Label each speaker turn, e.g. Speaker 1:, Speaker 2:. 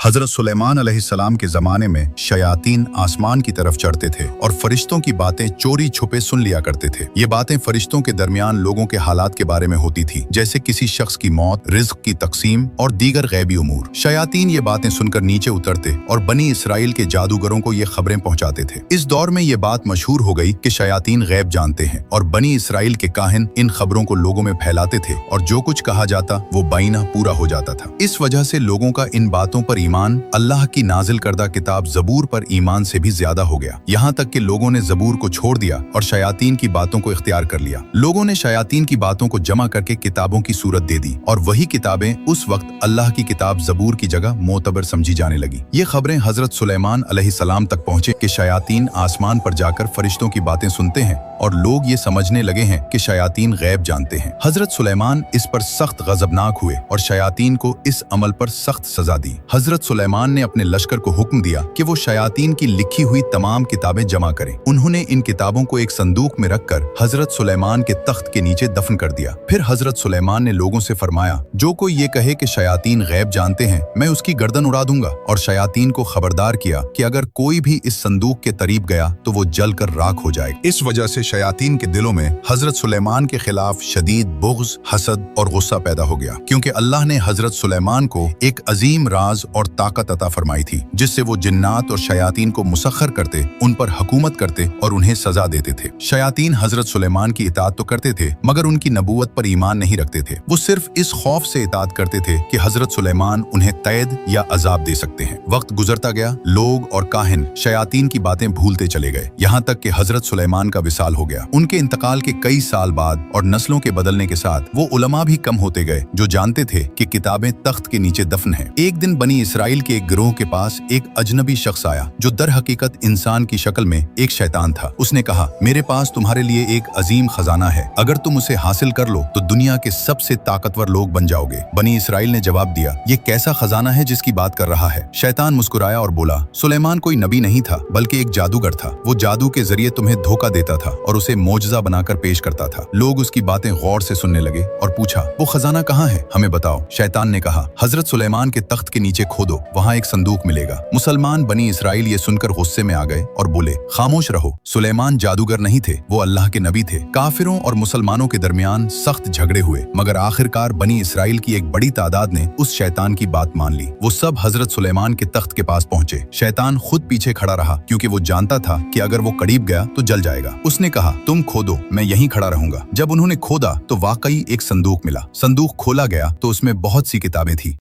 Speaker 1: हजरत सुलेमान अलैहिस्सलाम के ज़माने में शयातीन आसमान की तरफ चढ़ते थे और फरिश्तों की बातें चोरी छुपे सुन लिया करते थे। ये बातें फरिश्तों के दरमियान लोगों के हालात के बारे में होती थी, जैसे किसी शख्स की मौत, रिज़्क की तकसीम और दीगर गैबी उमूर। शयातीन ये बातें सुनकर नीचे उतरते और बनी इसराइल के जादूगरों को ये खबरें पहुंचाते थे। इस दौर में ये बात मशहूर हो गई कि शयातीन गैब जानते हैं और बनी इसराइल के काहिन इन खबरों को लोगों में फैलाते थे और जो कुछ कहा जाता वो बाइना पूरा हो जाता था। इस वजह से लोगों का इन बातों पर ईमान अल्लाह की नाजिल करदा किताब ज़बूर पर ईमान से भी ज्यादा हो गया। यहाँ तक कि लोगों ने ज़बूर को छोड़ दिया और शयातीन की बातों को इख्तियार कर लिया। लोगों ने शयातीन की बातों को जमा करके किताबों की सूरत दे दी और वही किताबें उस वक्त अल्लाह की किताब ज़बूर की जगह मोतबर समझी जाने लगी। ये खबरें हजरत सुलेमान अलैहिस्सलाम तक पहुंचे कि शयातीन आसमान पर जाकर फरिश्तों की बातें सुनते हैं और लोग ये समझने लगे हैं कि शयातीन गैब जानते हैं। हजरत सुलेमान इस पर सख्त गजबनाक हुए और शयातीन को इस अमल पर सख्त सजा दी। हजरत सुलेमान ने अपने लश्कर को हुक्म दिया कि वो शयातीन की लिखी हुई तमाम किताबें जमा करें। उन्होंने इन किताबों को एक संदूक में रखकर हजरत सुलेमान के तख्त के नीचे दफन कर दिया। फिर हजरत सुलेमान ने लोगों से फरमाया, जो कोई ये कहे कि शयातीन गैब जानते हैं, मैं उसकी गर्दन उड़ा दूंगा। और शयातीन को खबरदार किया कि अगर कोई भी इस संदूक के करीब गया तो वो जलकर राख हो जाएगा। इस वजह से शयातीन के दिलों में हजरत सुलेमान के खिलाफ शदीद बुग़्ज़, हसद और गुस्सा पैदा हो गया, क्योंकि अल्लाह ने हजरत सुलेमान को एक अजीम राज और ताकत अता फरमाई थी, जिससे वो जिन्नात और शयातीन को मुसख्खर करते, उन पर हुकूमत करते और उन्हें सजा देते थे। शयातीन हजरत सुलेमान की इताअत तो करते थे, मगर उनकी नबूवत पर ईमान नहीं रखते थे। वो सिर्फ इस खौफ से इताअत करते थे कि हजरत सुलेमान उन्हें कैद या अजाब दे सकते हैं। वक्त गुजरता गया, लोग और काहिन शयातीन की बातें भूलते चले गए, यहाँ तक कि हजरत सुलेमान का विसाल हो गया। उनके इंतकाल के कई साल बाद और नस्लों के बदलने के साथ वो उलमा भी कम होते गए जो जानते थे कि किताबें तख्त के नीचे दफन हैं। एक दिन बनी इसराइल के एक गिरोह के पास एक अजनबी शख्स आया जो दर हकीकत इंसान की शक्ल में एक शैतान था। उसने कहा, मेरे पास तुम्हारे लिए एक अजीम खजाना है, अगर तुम उसे हासिल कर लो तो दुनिया के सबसे ताकतवर लोग बन जाओगे। बनी इसराइल ने जवाब दिया, ये कैसा खजाना है जिसकी बात कर रहा है? शैतान मुस्कुराया और बोला, सुलेमान कोई नबी नहीं था बल्कि एक जादूगर था। वो जादू के जरिए तुम्हें धोखा देता था और उसे मोजज़ा बनाकर पेश करता था। लोग उसकी बातें गौर से सुनने लगे और पूछा, वो खजाना कहाँ है, हमें बताओ। शैतान ने कहा, हजरत सुलेमान के तख्त के नीचे खोदो, वहाँ एक संदूक मिलेगा। मुसलमान बनी इसराइल ये सुनकर गुस्से में आ गए और बोले, खामोश रहो, सुलेमान जादूगर नहीं थे, वो अल्लाह के नबी थे। काफिरों और मुसलमानों के दरमियान सख्त झगड़े हुए, मगर आखिरकार बनी इसराइल की एक बड़ी तादाद ने उस शैतान की बात मान ली। वो सब हजरत सुलेमान के तख्त के पास पहुंचे। शैतान खुद पीछे खड़ा रहा, क्योंकि वो जानता था कि अगर वो करीब गया तो जल जाएगा। उसने कहा, तुम खोदो, मैं यहीं खड़ा रहूंगा। जब उन्होंने खोदा तो वाकई एक संदूक मिला। संदूक खोला गया तो उसमें बहुत सी किताबें थी।